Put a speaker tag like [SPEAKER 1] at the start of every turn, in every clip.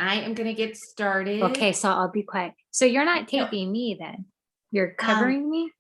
[SPEAKER 1] I am going to get started.
[SPEAKER 2] Okay, so I'll be quiet. So you're not
[SPEAKER 1] No,
[SPEAKER 2] taping me then? You're
[SPEAKER 1] um,
[SPEAKER 2] covering me?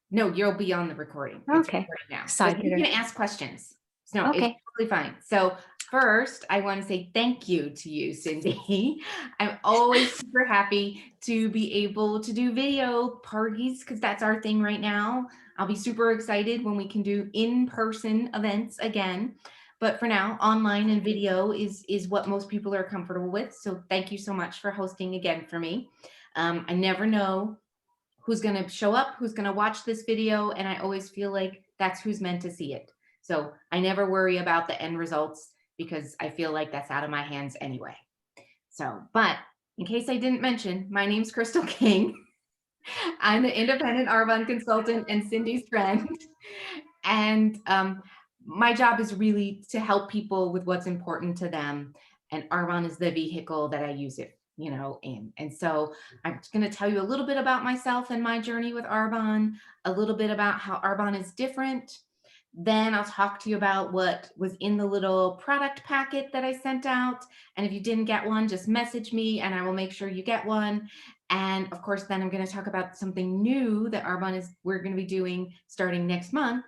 [SPEAKER 1] no, you'll be on the recording. It's
[SPEAKER 2] Okay.
[SPEAKER 1] recording now, but
[SPEAKER 2] Excited
[SPEAKER 1] you
[SPEAKER 2] her.
[SPEAKER 1] can ask questions. No, it's
[SPEAKER 2] Okay.
[SPEAKER 1] totally fine. So first, I want to say thank you to you, Cindy. I'm always super happy to be able to do video parties because that's our thing right now. I'll be super excited when we can do in-person events again. But for now, online and video is what most people are comfortable with. So thank you so much for hosting again for me. I never know who's going to show up, who's going to watch this video. And I always feel like that's who's meant to see it. So I never worry about the end results because I feel like that's out of my hands anyway. So, but in case I didn't mention, my name's Crystal King. I'm the independent Arbonne consultant and Cindy's friend. And my job is really to help people with what's important to them. And Arbonne is the vehicle that I use it, in. And so I'm going to tell you a little bit about myself and my journey with Arbonne, a little bit about how Arbonne is different. Then I'll talk to you about what was in the little product packet that I sent out. And if you didn't get one, just message me and I will make sure you get one. And of course, then I'm going to talk about something new that we're going to be doing starting next month.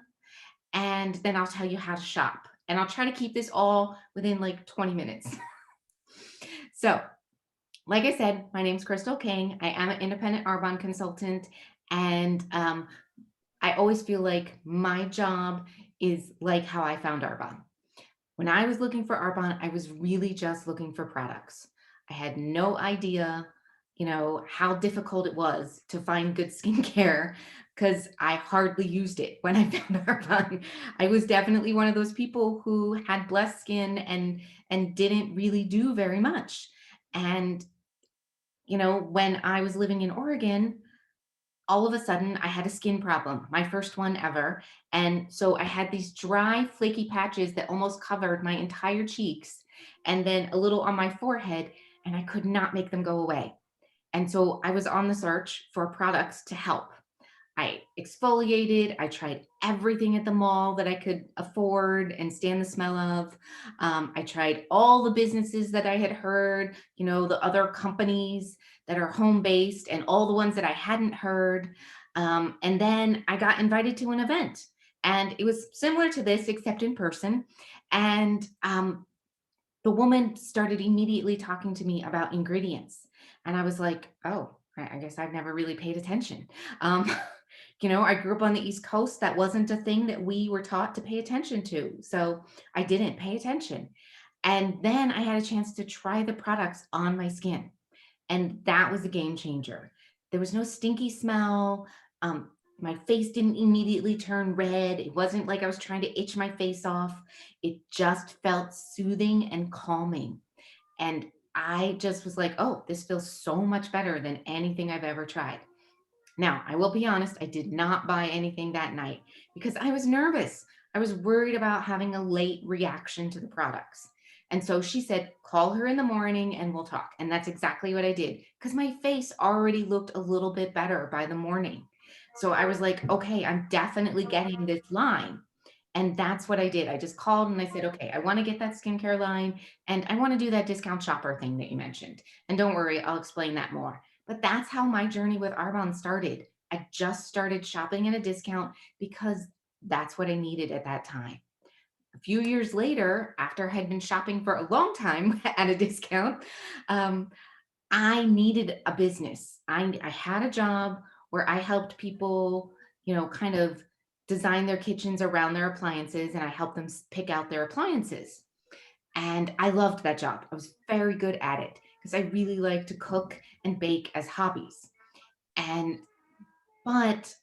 [SPEAKER 1] And then I'll tell you how to shop. And I'll try to keep this all within like 20 minutes. So, like I said, my name's Crystal King. I am an independent Arbonne consultant. And I always feel like my job is like how I found Arbonne. When I was looking for Arbonne, I was really just looking for products. I had no idea, how difficult it was to find good skincare because I hardly used it when I found Arbonne. I was definitely one of those people who had blessed skin and didn't really do very much. And, when I was living in Oregon, all of a sudden I had a skin problem, my first one ever. And so I had these dry, flaky patches that almost covered my entire cheeks and then a little on my forehead, and I could not make them go away. And so I was on the search for products to help. I exfoliated. I tried everything at the mall that I could afford and stand the smell of. I tried all the businesses that I had heard, the other companies that are home based and all the ones that I hadn't heard. And then I got invited to an event and it was similar to this, except in person. And the woman started immediately talking to me about ingredients. And I was like, oh, I guess I've never really paid attention. Um, I grew up on the East Coast. That wasn't a thing that we were taught to pay attention to. So I didn't pay attention. And then I had a chance to try the products on my skin. And that was a game changer. There was no stinky smell. My face didn't immediately turn red. It wasn't like I was trying to itch my face off. It just felt soothing and calming. And I just was like, oh, this feels so much better than anything I've ever tried. Now, I will be honest, I did not buy anything that night because I was nervous. I was worried about having a late reaction to the products. And so she said, call her in the morning and we'll talk. And that's exactly what I did because my face already looked a little bit better by the morning. So I was like, okay, I'm definitely getting this line. And that's what I did. I just called and I said, okay, I want to get that skincare line and I want to do that discount shopper thing that you mentioned. And don't worry, I'll explain that more. But that's how my journey with Arbonne started. I just started shopping at a discount because that's what I needed at that time. A few years later, after I had been shopping for a long time at a discount, um, I needed a business. I had a job where I helped people, kind of design their kitchens around their appliances and I helped them pick out their appliances. And I loved that job. I was very good at it because I really like to cook and bake as hobbies. And but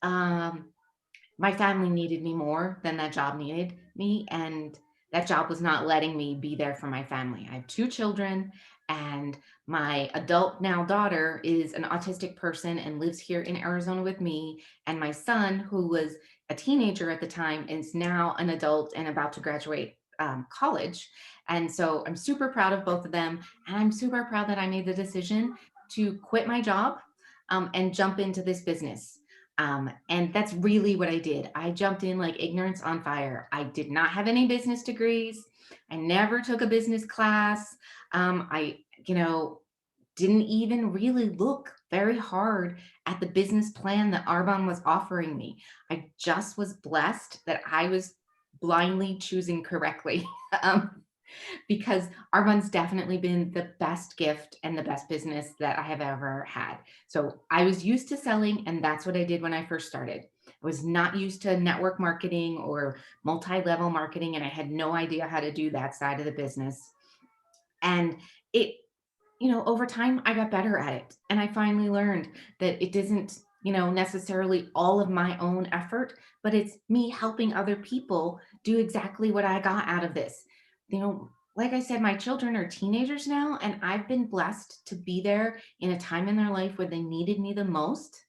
[SPEAKER 1] my family needed me more than that job needed me, and that job was not letting me be there for my family. I have two children, and my adult now daughter is an autistic person and lives here in Arizona with me. And my son, who was a teenager at the time, is now an adult and about to graduate college. And so I'm super proud of both of them. And I'm super proud that I made the decision to quit my job and jump into this business. And that's really what I did. I jumped in like ignorance on fire. I did not have any business degrees. I never took a business class. I you know, didn't even really look very hard at the business plan that Arbonne was offering me. I just was blessed that I was blindly choosing correctly. um, because Arbonne's definitely been the best gift and the best business that I have ever had. So I was used to selling, and that's what I did when I first started. I was not used to network marketing or multi-level marketing, and I had no idea how to do that side of the business. And it, over time, I got better at it. And I finally learned that it isn't, necessarily all of my own effort, but it's me helping other people do exactly what I got out of this. Like I said, my children are teenagers now, and I've been blessed to be there in a time in their life where they needed me the most.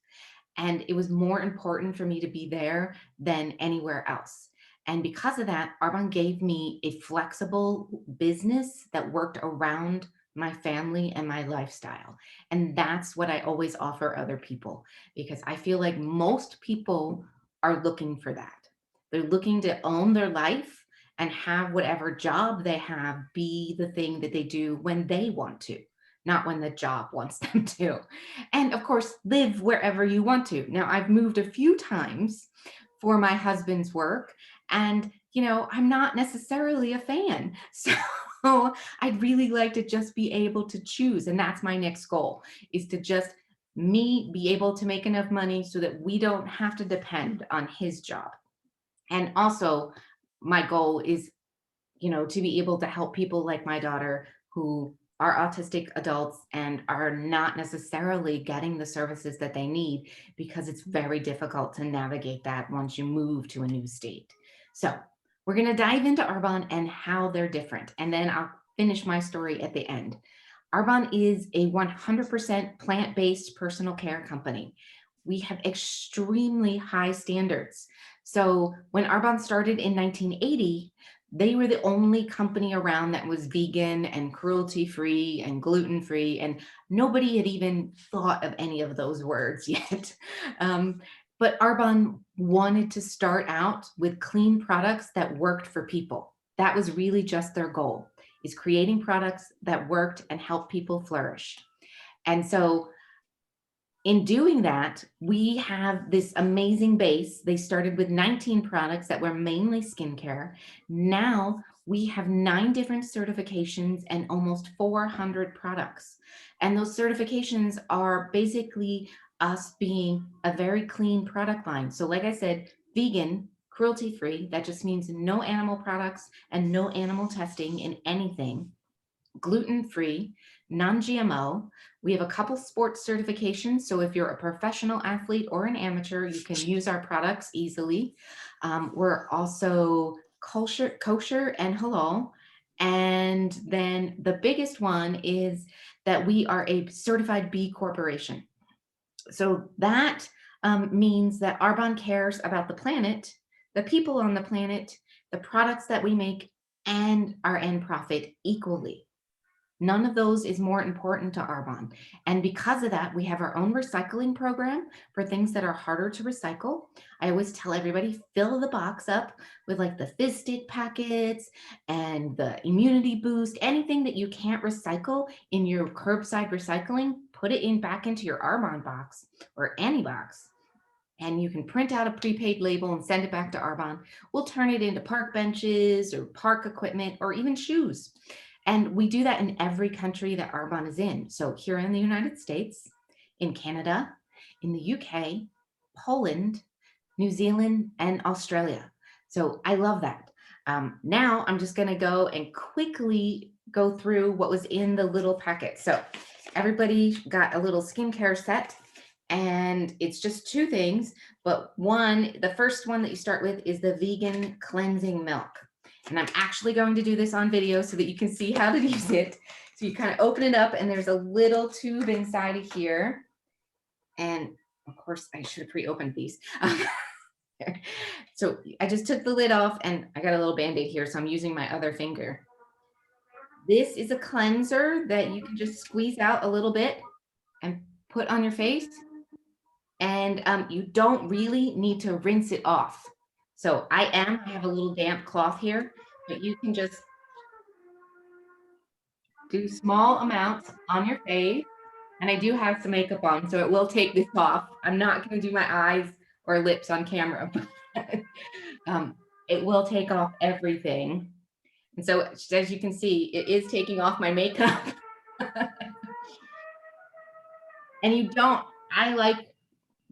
[SPEAKER 1] And it was more important for me to be there than anywhere else. And because of that, Arbonne gave me a flexible business that worked around my family and my lifestyle. And that's what I always offer other people, because I feel like most people are looking for that. They're looking to own their life and have whatever job they have be the thing that they do when they want to, not when the job wants them to. And of course, live wherever you want to. Now, I've moved a few times for my husband's work, and I'm not necessarily a fan. So I'd really like to just be able to choose, and that's my next goal, is to just me be able to make enough money so that we don't have to depend on his job. And also, my goal is, to be able to help people like my daughter who are autistic adults and are not necessarily getting the services that they need, because it's very difficult to navigate that once you move to a new state. So we're going to dive into Arbonne and how they're different, and then I'll finish my story at the end. Arbonne is a 100% plant-based personal care company. We have extremely high standards. So when Arbonne started in 1980, they were the only company around that was vegan and cruelty free and gluten free, and nobody had even thought of any of those words yet. But Arbonne wanted to start out with clean products that worked for people. That was really just their goal, is creating products that worked and helped people flourish. And so in doing that, we have this amazing base. They started with 19 products that were mainly skincare. Now we have 9 different certifications and almost 400 products. And those certifications are basically us being a very clean product line. So, like I said, vegan, cruelty free, that just means no animal products and no animal testing in anything. Gluten-free, non-GMO. We have a couple sports certifications. So if you're a professional athlete or an amateur, you can use our products easily. We're also kosher and halal. And then the biggest one is that we are a certified B Corporation. So that means that Arbonne cares about the planet, the people on the planet, the products that we make, and our end profit equally. None of those is more important to Arbonne. And because of that, we have our own recycling program for things that are harder to recycle. I always tell everybody, fill the box up with like the fizz stick packets and the immunity boost, anything that you can't recycle in your curbside recycling, put it in back into your Arbonne box or any box. And you can print out a prepaid label and send it back to Arbonne. We'll turn it into park benches or park equipment or even shoes. And we do that in every country that Arbonne is in. So here in the United States, in Canada, in the UK, Poland, New Zealand, and Australia. So I love that. Now I'm just going to go and quickly go through what was in the little packet. So everybody got a little skincare set, and it's just 2 things. But the first one that you start with is the vegan cleansing milk. And I'm actually going to do this on video so that you can see how to use it. So you kind of open it up, and there's a little tube inside of here. And of course, I should have pre-opened these. So I just took the lid off, and I got a little Band-Aid here, so I'm using my other finger. This is a cleanser that you can just squeeze out a little bit and put on your face. And you don't really need to rinse it off. So I have a little damp cloth here, but you can just do small amounts on your face. And I do have some makeup on, so it will take this off. I'm not going to do my eyes or lips on camera, but it will take off everything. And so, as you can see, it is taking off my makeup. And you don't, I like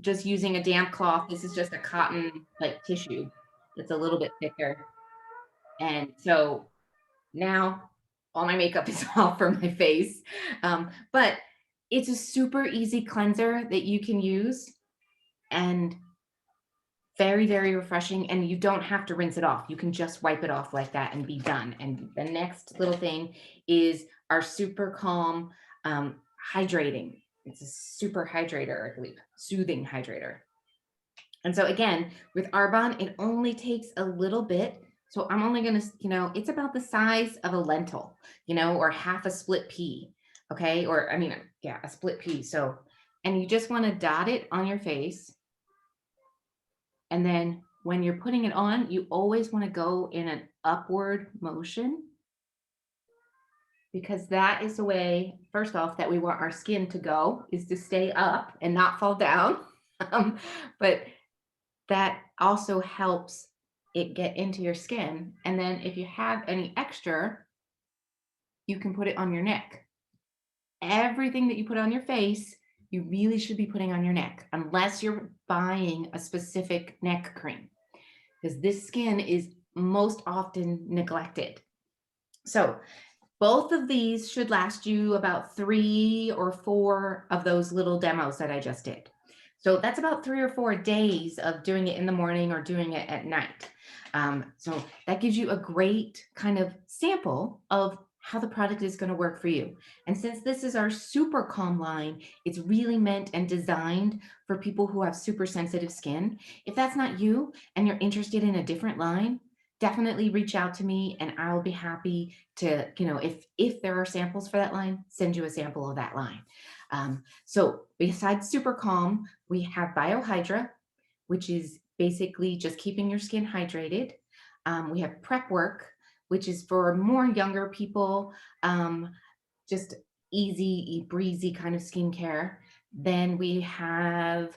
[SPEAKER 1] just using a damp cloth. This is just a cotton like tissue. It's a little bit thicker. And so now all my makeup is off from my face. But it's a super easy cleanser that you can use and very, very refreshing. And you don't have to rinse it off. You can just wipe it off like that and be done. And the next little thing is our super calm hydrating. It's a super hydrator, I believe, soothing hydrator. And so again, with Arbonne, it only takes a little bit. So I'm only going to, it's about the size of a lentil, or half a split pea. Okay. Or I mean, yeah, a split pea. So, and you just want to dot it on your face. And then when you're putting it on, you always want to go in an upward motion because that is the way, first off, that we want our skin to go is to stay up and not fall down. But that also helps it get into your skin. And then if you have any extra, you can put it on your neck. Everything that you put on your face, you really should be putting on your neck, unless you're buying a specific neck cream, because this skin is most often neglected. So both of these should last you about 3 or 4 of those little demos that I just did. So that's about 3 or 4 days of doing it in the morning or doing it at night. So that gives you a great kind of sample of how the product is going to work for you. And since this is our super calm line, it's really meant and designed for people who have super sensitive skin. If that's not you and you're interested in a different line, definitely reach out to me and I'll be happy to, if there are samples for that line, send you a sample of that line. So besides Super Calm, we have Biohydra, which is basically just keeping your skin hydrated. We have Prep Work, which is for more younger people, just easy, breezy kind of skincare. Then we have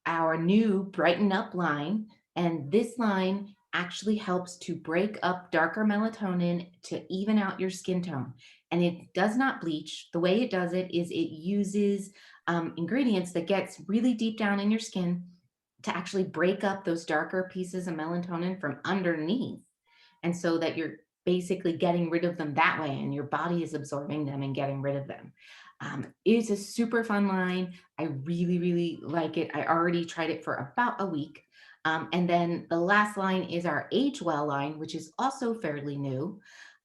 [SPEAKER 1] our new Brighten Up line, and this line actually helps to break up darker melatonin to even out your skin tone. And it does not bleach. The way it does it is it uses ingredients that gets really deep down in your skin to actually break up those darker pieces of melatonin from underneath. And so that you're basically getting rid of them that way and your body is absorbing them and getting rid of them. It's a super fun line. I really, really like it. I already tried it for about a week. And then the last line is our Age Well line, which is also fairly new.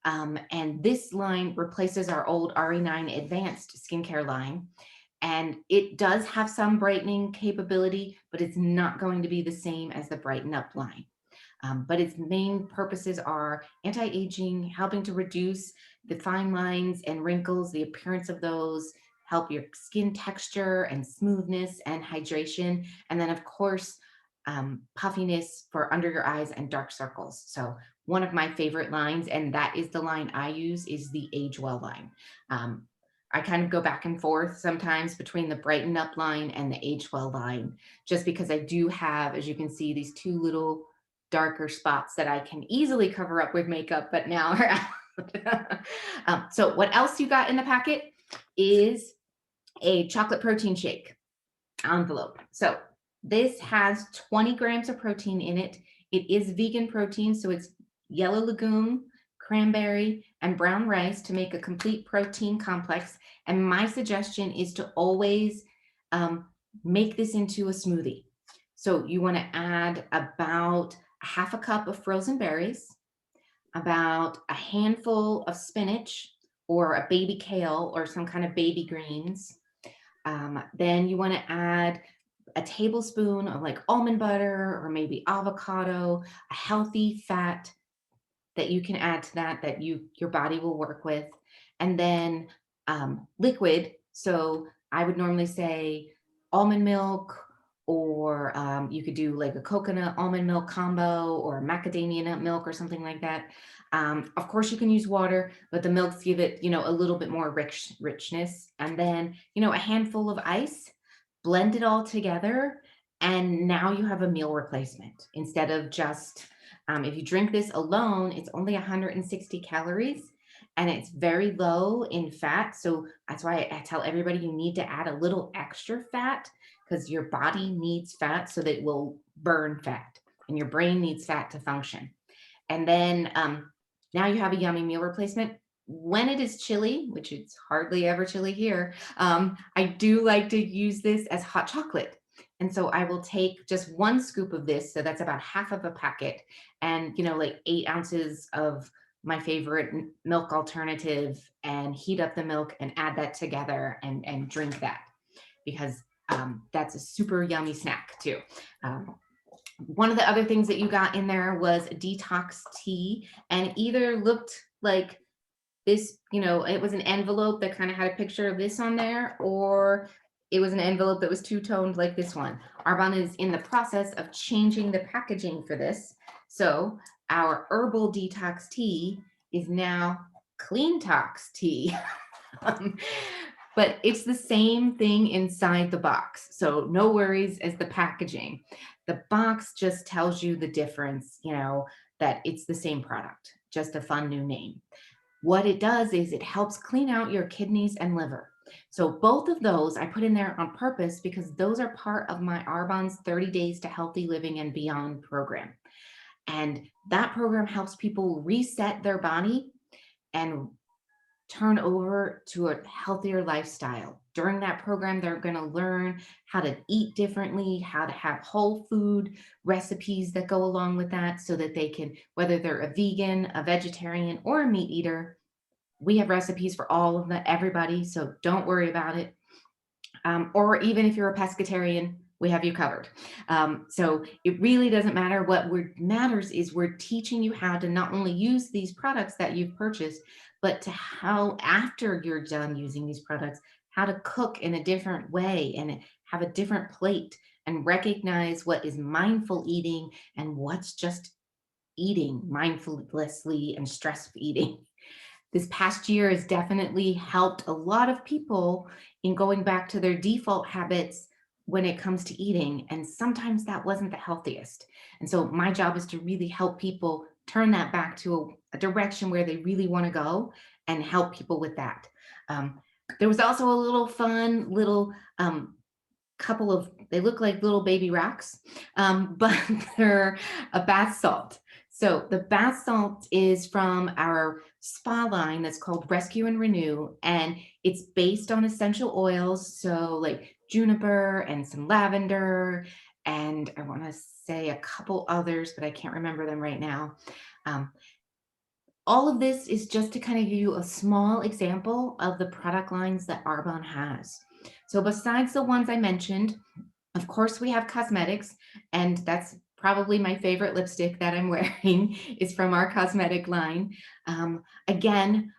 [SPEAKER 1] And this line replaces our old RE9 Advanced skincare line. And it does have some brightening capability, but it's not going to be the same as the Brighten Up line. But its main purposes are anti-aging, helping to reduce the fine lines and wrinkles, the appearance of those, help your skin texture and smoothness and hydration. And then of course, puffiness for under your eyes and dark circles. So one of my favorite lines, and that is the line I use, is the Age Well line. I kind of go back and forth sometimes between the Brighten Up line and the Age Well line, just because I do have, as you can see, these two little darker spots that I can easily cover up with makeup, but now are out. So what else you got in the packet is a chocolate protein shake envelope. So this has 20 grams of protein in it. It is vegan protein, so it's yellow legume, cranberry, and brown rice to make a complete protein complex. And my suggestion is to always make this into a smoothie. So you want to add about half a cup of frozen berries, about a handful of spinach or a baby kale or some kind of baby greens. Then you want to add a tablespoon of like almond butter or maybe avocado, a healthy fat that you can add to that your body will work with. And then liquid. So I would normally say almond milk or you could do like a coconut almond milk combo or macadamia nut milk or something like that. Of course, you can use water, but the milks give it, a little bit more richness. And then, a handful of ice, blend it all together, and now you have a meal replacement instead of just, if you drink this alone, it's only 160 calories and it's very low in fat. So that's why I tell everybody you need to add a little extra fat because your body needs fat so that it will burn fat and your brain needs fat to function. And then now you have a yummy meal replacement. When it is chilly, which it's hardly ever chilly here, I do like to use this as hot chocolate. And so I will take just one scoop of this. So that's about half of a packet and, like 8 ounces of my favorite milk alternative and heat up the milk and add that together and drink that because that's a super yummy snack too. Um, One of the other things that you got in there was detox tea, and either looked like this, it was an envelope that kind of had a picture of this on there, or it was an envelope that was two-toned like this one. Arbonne is in the process of changing the packaging for this. So our herbal detox tea is now clean tox tea. Um, but it's the same thing inside the box. So no worries as the packaging. The box just tells you the difference, that it's the same product, just a fun new name. What it does is it helps clean out your kidneys and liver. So both of those I put in there on purpose because those are part of my Arbonne's 30 Days to Healthy Living and Beyond program. And that program helps people reset their body and turn over to a healthier lifestyle. During that program, they're going to learn how to eat differently, how to have whole food recipes that go along with that so that they can, whether they're a vegan, a vegetarian, or a meat eater, we have recipes for all of that, everybody. So don't worry about it. Or even if you're a pescatarian, we have you covered. So it really doesn't matter. What matters is we're teaching you how to not only use these products that you've purchased, but to how after you're done using these products, how to cook in a different way and have a different plate and recognize what is mindful eating and what's just eating mindfully and stress eating. This past year has definitely helped a lot of people in going back to their default habits when it comes to eating. And sometimes that wasn't the healthiest. And so my job is to really help people turn that back to a direction where they really want to go and help people with that. Um, there was also a little fun little couple of, they look like little baby rocks, but they're a bath salt. So the bath salt is from our spa line that's called Rescue and Renew, and it's based on essential oils. So like juniper and some lavender, and I want to say a couple others, but I can't remember them right now. Um, all of this is just to kind of give you a small example of the product lines that Arbonne has. So besides the ones I mentioned, of course, we have cosmetics, and that's probably my favorite lipstick that I'm wearing is from our cosmetic line. Again,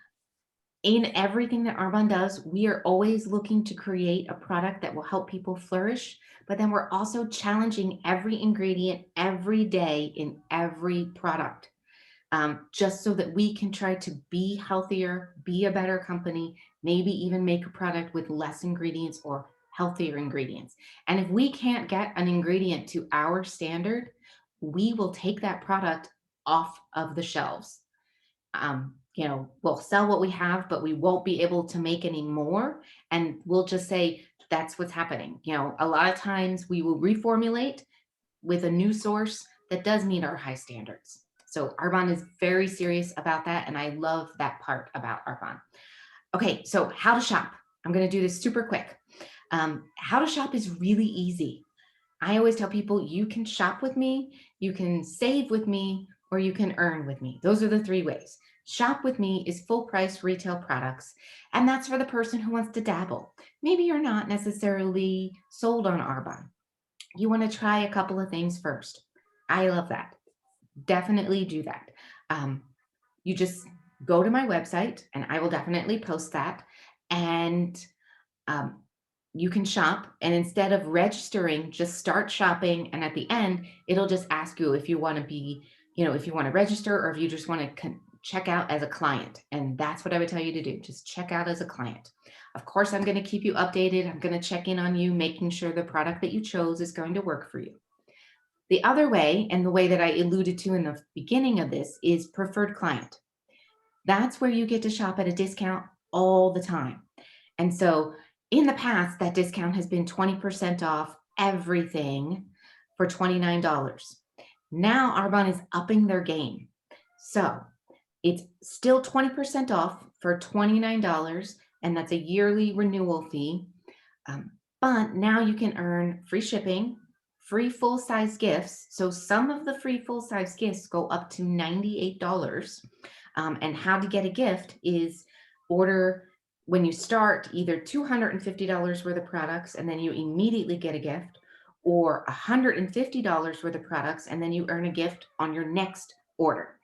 [SPEAKER 1] in everything that Arbonne does, we are always looking to create a product that will help people flourish, but then we're also challenging every ingredient every day in every product, just so that we can try to be healthier, be a better company, maybe even make a product with less ingredients or healthier ingredients. And if we can't get an ingredient to our standard, we will take that product off of the shelves. We'll sell what we have, but we won't be able to make any more. And we'll just say, that's what's happening. A lot of times we will reformulate with a new source that does meet our high standards. So Arbonne is very serious about that, and I love that part about Arbonne. Okay, so how to shop. I'm going to do this super quick. How to shop is really easy. I always tell people you can shop with me, you can save with me, or you can earn with me. Those are the three ways. Shop with me is full price retail products, and that's for the person who wants to dabble. Maybe you're not necessarily sold on Arbonne. You want to try a couple of things first. I love that. Definitely do that. You just go to my website and I will definitely post that. And um, you can shop, and instead of registering, just start shopping. And at the end, it'll just ask you if you want to be, if you want to register or if you just want to check out as a client. And that's what I would tell you to do. Just check out as a client. Of course, I'm going to keep you updated. I'm going to check in on you, making sure the product that you chose is going to work for you. The other way, and the way that I alluded to in the beginning of this, is preferred client. That's where you get to shop at a discount all the time. And so in the past, that discount has been 20% off everything for $29. Now Arbonne is upping their game. So it's still 20% off for $29, and that's a yearly renewal fee. But now you can earn free shipping, free full size gifts. So some of the free full size gifts go up to $98. And how to get a gift is order when you start either $250 worth of products and then you immediately get a gift, or $150 worth of products and then you earn a gift on your next order.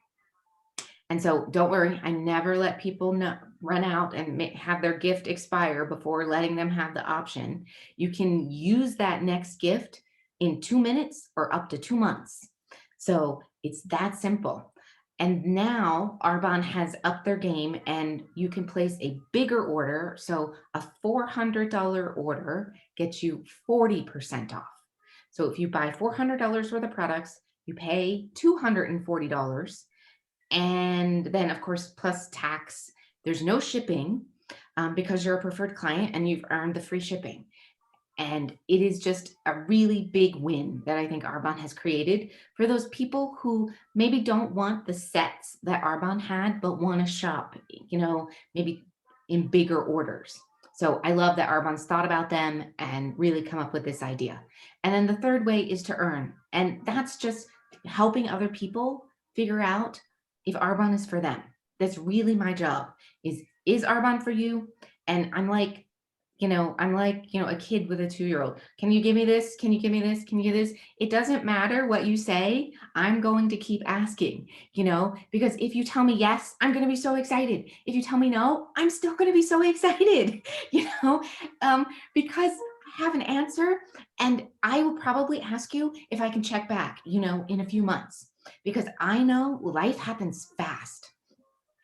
[SPEAKER 1] And so don't worry, I never let people run out and have their gift expire before letting them have the option. You can use that next gift in 2 minutes or up to 2 months. So it's that simple. And now Arbonne has upped their game and you can place a bigger order. So a $400 order gets you 40% off. So if you buy $400 worth of products, you pay $240. And then, of course, plus tax, there's no shipping because you're a preferred client and you've earned the free shipping. And it is just a really big win that I think Arbonne has created for those people who maybe don't want the sets that Arbonne had, but want to shop, maybe in bigger orders. So I love that Arbonne's thought about them and really come up with this idea. And then the third way is to earn. And that's just helping other people figure out if Arbonne is for them. That's really my job is Arbonne for you? And I'm like, a kid with a 2-year-old. Can you give me this? Can you give me this? Can you give this? It doesn't matter what you say. I'm going to keep asking, because if you tell me yes, I'm going to be so excited. If you tell me no, I'm still going to be so excited, because I have an answer and I will probably ask you if I can check back, in a few months, because I know life happens fast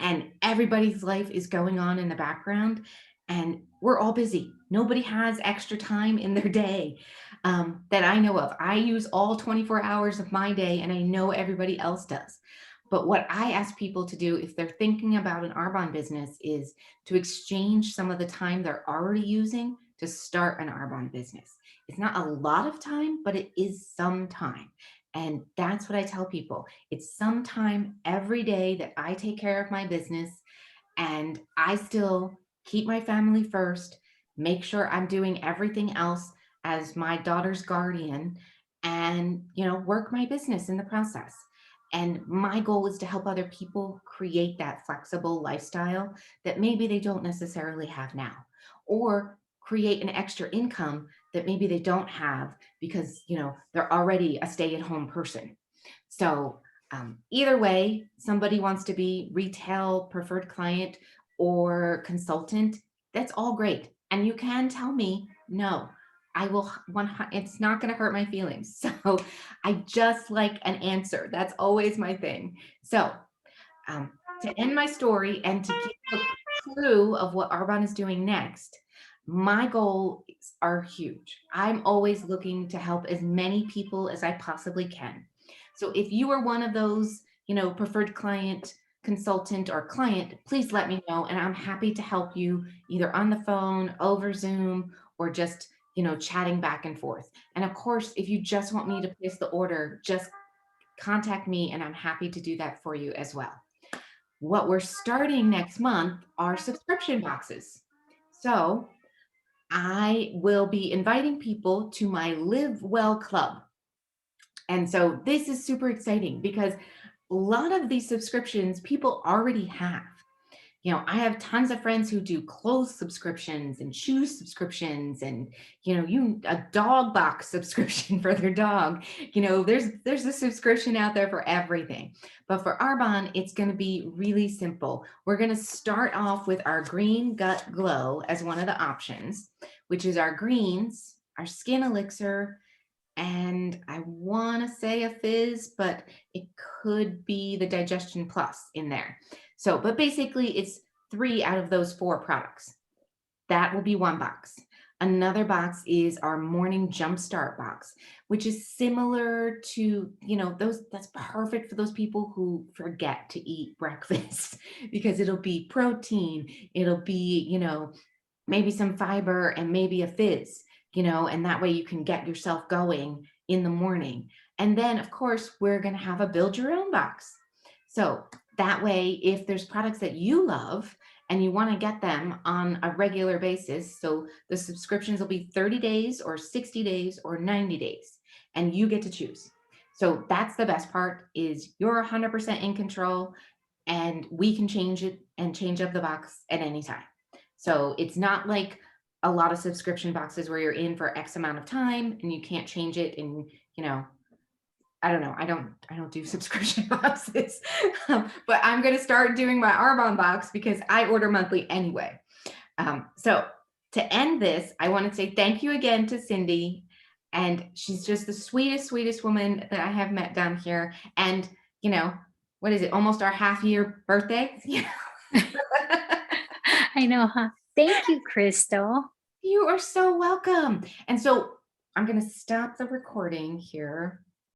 [SPEAKER 1] and everybody's life is going on in the background and we're all busy. Nobody has extra time in their day that I know of. I use all 24 hours of my day and I know everybody else does. But what I ask people to do if they're thinking about an Arbonne business is to exchange some of the time they're already using to start an Arbonne business. It's not a lot of time, but it is some time. And that's what I tell people. It's some time every day that I take care of my business and I still keep my family first, make sure I'm doing everything else as my daughter's guardian and, work my business in the process. And my goal is to help other people create that flexible lifestyle that maybe they don't necessarily have now, or create an extra income that maybe they don't have because, they're already a stay-at-home person. So either way, somebody wants to be retail preferred client or consultant, that's all great. And you can tell me, no, I will, it's not going to hurt my feelings. So I just like an answer. That's always my thing. So um, to end my story and to give a clue of what Arbonne is doing next, my goals are huge. I'm always looking to help as many people as I possibly can. So if you are one of those, preferred client, consultant, or client, please let me know. And I'm happy to help you either on the phone, over Zoom, or just, chatting back and forth. And of course, if you just want me to place the order, just contact me and I'm happy to do that for you as well. What we're starting next month are subscription boxes. So I will be inviting people to my Live Well Club. And so this is super exciting because a lot of these subscriptions people already have. I have tons of friends who do clothes subscriptions and shoes subscriptions and, a dog box subscription for their dog. There's a subscription out there for everything. But for Arbonne, it's going to be really simple. We're going to start off with our Green Gut Glow as one of the options, which is our greens, our skin elixir, and I want to say a fizz, but it could be the digestion plus in there. So, but basically it's 3 out of those 4 products. That will be one box. Another box is our morning jumpstart box, which is similar to, those, that's perfect for those people who forget to eat breakfast because it'll be protein, it'll be, maybe some fiber and maybe a fizz, and that way you can get yourself going in the morning. And then, of course, we're going to have a build your own box. So that way, if there's products that you love and you want to get them on a regular basis, so the subscriptions will be 30 days or 60 days or 90 days, and you get to choose. So that's the best part is you're 100% in control and we can change it and change up the box at any time. So it's not like a lot of subscription boxes where you're in for X amount of time and you can't change it. And, I don't know. I don't do subscription boxes, but I'm going to start doing my Arbonne box because I order monthly anyway. So to end this, I want to say thank you again to Cindy. And she's just the sweetest, sweetest woman that I have met down here. And, what is it? Almost our half-year birthday.
[SPEAKER 2] I know, huh? Thank you, Crystal.
[SPEAKER 1] You are so welcome. And so I'm going to stop the recording here.